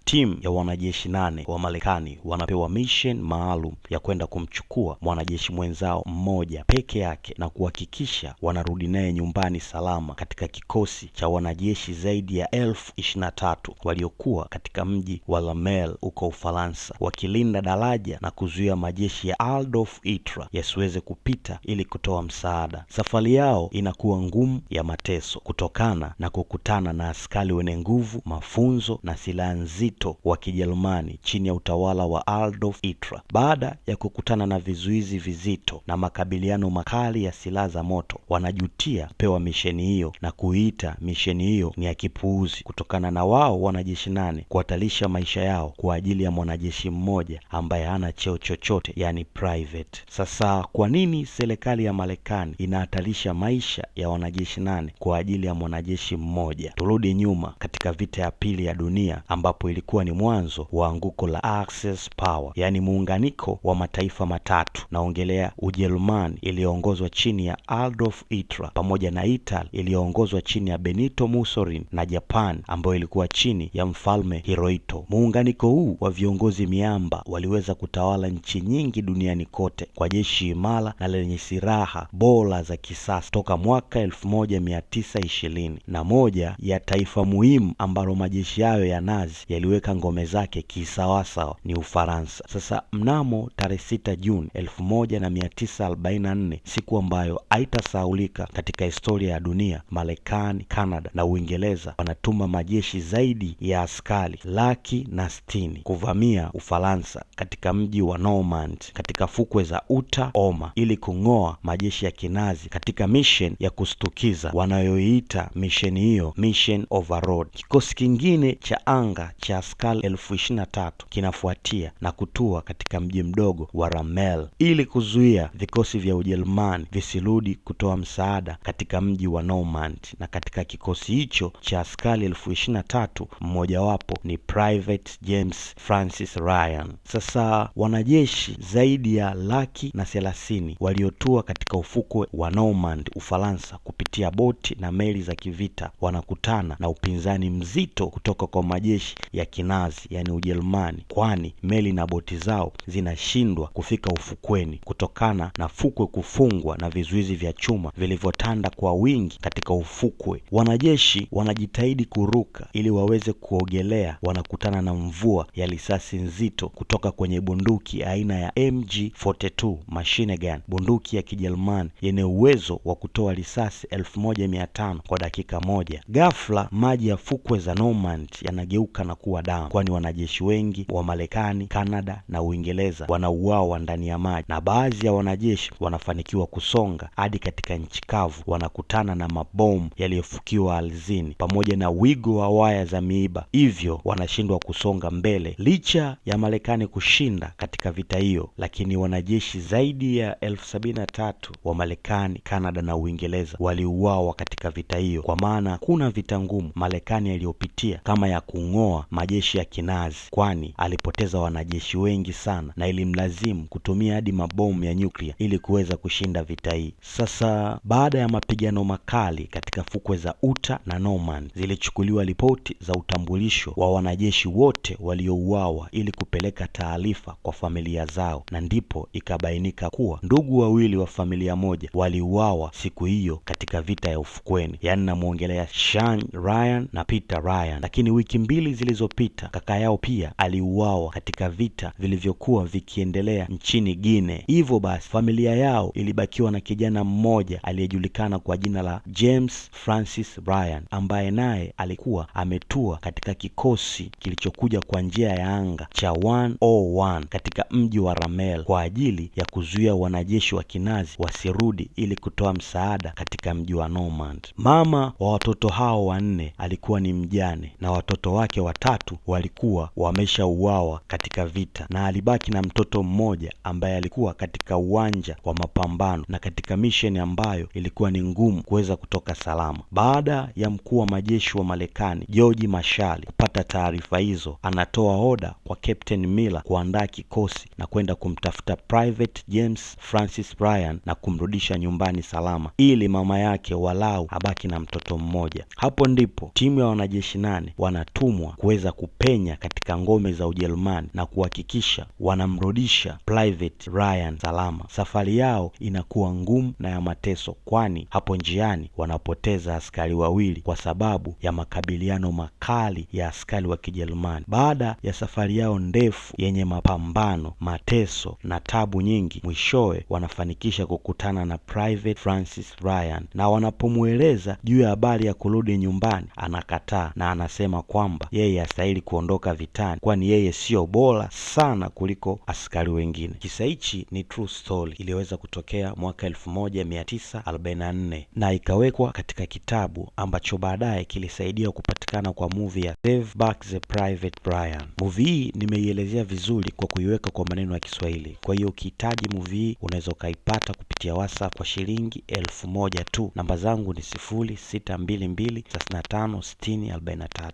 Timu ya wanajeshi 8 wa Marekani wanapewa mission maalum ya kwenda kumchukua mwanajeshi mwenzao mmoja peke yake na kuhakikisha wanarudi naye nyumbani salama katika kikosi cha wanajeshi zaidi ya 23,000 waliokuwa katika mji wa Ramelle huko Ufaransa, wakilinda daraja na kuzuia majeshi ya Adolf Hitler yasiweze kupita ili kutoa msaada. Safari yao inakuwa ngumu ya mateso kutokana na kukutana na askari wenye nguvu, mafunzo na silaha nzito wa Kijerumani chini ya utawala wa Adolf Hitler. Baada ya kukutana na vizuizi vizito na makabiliano makali ya silaha za moto, wanajutia pewa misheni hiyo na kuita misheni hiyo ni ya kipuuzi kutokana na wao wanajeshi 8 kuhatarisha maisha yao kwa ajili ya mwanajeshi mmoja ambaye hana cheo chochote, yani private. Sasa kwa nini serikali ya Marekani inahatarisha maisha ya wanajeshi 8 kwa ajili ya mwanajeshi mmoja? Turudi nyuma katika vita ya pili ya dunia ambapo ilikuwa ni mwanzo wa anguko la Axis power, yani muunganiko wa mataifa matatu. Naongelea Ujerumani iliyoongozwa chini ya Adolf Hitler pamoja na Italy iliyoongozwa chini ya Benito Mussolini na Japan ambayo ilikuwa chini ya mfalme Hirohito. Muunganiko huu wa viongozi miamba waliweza kutawala nchi nyingi duniani kote kwa jeshi imara na lenye silaha bora za kisasa toka mwaka 1920, na moja ya taifa muhimu ambalo majeshi hayo ya Nazi yaliweka ngome zake kisawasawa ni Ufaransa. Sasa mnamo tarehe 6 Juni 1944, siku ambayo haitasahaulika katika historia ya dunia, Marekani, Canada na Uingereza wanatuma majeshi zaidi ya askari 160,000 kuvamia Ufaransa katika mji wa Normandy katika fukwe za Uta Oma ili kung'oa majeshi ya Kinazi katika mission ya kustukiza wanayoiita mission hiyo Mission Overlord. Kikosi kingine cha anga cha askari 23,000 kinafuatia na kutua katika mji mdogo wa Ramelle ili kuzuia vikosi vya Ujerumani visirudi kutoa msaada katika mji wa Normandy. Na katika kikosi hicho cha askari 23,000 mmojawapo ni Private James Francis Ryan. Sasa wanajeshi zaidi ya 130,000 waliotua katika ufukwe wa Normandy, Ufaransa, kupitia boti na meli za kivita wanakutana na upinzani mzito kutoka kwa majeshi ya Kinazi, yani Ujerumani, kwani meli na boti zao zinashindwa kufika ufukweni kutokana na fukwe kufungwa na vizuizi vya chuma vilivyotanda kwa wingi katika ufukwe. Wanajeshi wanajitahidi kuruka ili waweze kuogelea, wanakutana na mvua ya risasi nzito kutoka kwenye bunduki aina ya MG42 machine gun, bunduki ya Kijerumani yenye uwezo wa kutoa risasi 1500 kwa dakika moja. Ghafla maji ya fukwe za Normandy yanageuka na kuwa damu, kwani wanajeshi wengi wa Marekani, Canada na Uingereza wanauawa ndani ya maji, na baadhi ya wanajeshi wanafanikiwa kusonga hadi katika nchi kavu. Wanakutana na mabomu yaliyofukiwa ardhini pamoja na wigo wa waya za miiba, hivyo wanashindwa kusonga mbele. Licha ya Marekani kushinda katika vita hiyo, lakini wanajeshi zaidi ya 73,000 wa Marekani, Canada na Uingereza waliuawa katika vita hiyo, kwa maana kuna vita ngumu Marekani aliyopitia kama ya kung'oa majeshi ya Kinazi, kwani alipoteza wanajeshi wengi sana na ilimlazimu kutumia hadi mabomu ya nyuklia ili kuweza kushinda vita hii. Sasa baada ya mapigano makali katika fukwe za Uta na Normandy, zilichukuliwa ripoti za utambulisho wa wanajeshi wote waliouawa ili kupeleka taarifa kwa familia zao, na ndipo ikabainika kuwa ndugu wawili wa familia moja waliuawa siku hiyo katika vita ya ufukweni, yaani namuongelea Sean Ryan na Peter Ryan. Lakini wiki mbili zilizopita kaka yao pia aliuawa katika vita vilivyokuwa vikiendelea nchini Guinea. Hivyo basi familia yao ilibakiwa na kijana mmoja aliyejulikana kwa jina la James Francis Ryan, ambaye naye alikuwa ametua katika kikosi kilichokuja kwa njia ya anga cha 101 katika mji wa Ramelle kwa ajili ya kuzuia wanajeshi wa Kinazi wasirudi ili kutoa msaada katika mji wa Normandy. Mama wa watoto hao 4 alikuwa ni mjane na watoto wake 3 walikuwa wameshauawa katika vita, na alibaki na mtoto mmoja ambaye alikuwa katika uwanja wa mapambano na katika mission ambayo ilikuwa ni ngumu kuweza kutoka salama. Baada ya mkuu wa majeshi wa Marekani George Marshall kupata taarifa hizo, anatoa oda kwa Captain Miller kuandaa kikosi na kwenda kumtafuta Private James Francis Ryan na kumrudisha nyumbani salama ili mama yake walau abaki na mtoto mmoja. Hapo ndipo timu ya wanajeshi 8 wanatumwa kuweza kupenya katika ngome za Ujerumani na kuhakikisha wanamrudisha Private Ryan salama. Safari yao inakuwa ngumu na ya mateso, kwani hapo njiani wanapoteza askari wawili kwa sababu ya makabiliano makali ya askari wa Kijerumani. Baada ya safari yao ndefu yenye mapambano, mateso na tabu nyingi, mwishowe wanafanikisha kukutana na Private Francis Ryan, na wanapomweleza juu ya habari ya kurudi nyumbani, anakataa na anasema kwamba yeye hastahili kuondoka vitani, kwani yeye sio bora sana kuliko askari wengine. Kisa hichi ni true story, iliweza kutokea mwaka 1944 na ikawekwa katika kitabu ambacho baadaye kilisaidia kupatikana kwa movie ya Save Back the Private Ryan. Movie hii nimeielezea vizuri kwa kuiweka kwa maneno ya Kiswahili. Kwa hiyo ukihitaji movie hii unaweza ukaipata kupitia WhatsApp kwa shilingi 1000 tu. Namba zangu ni 0622356043.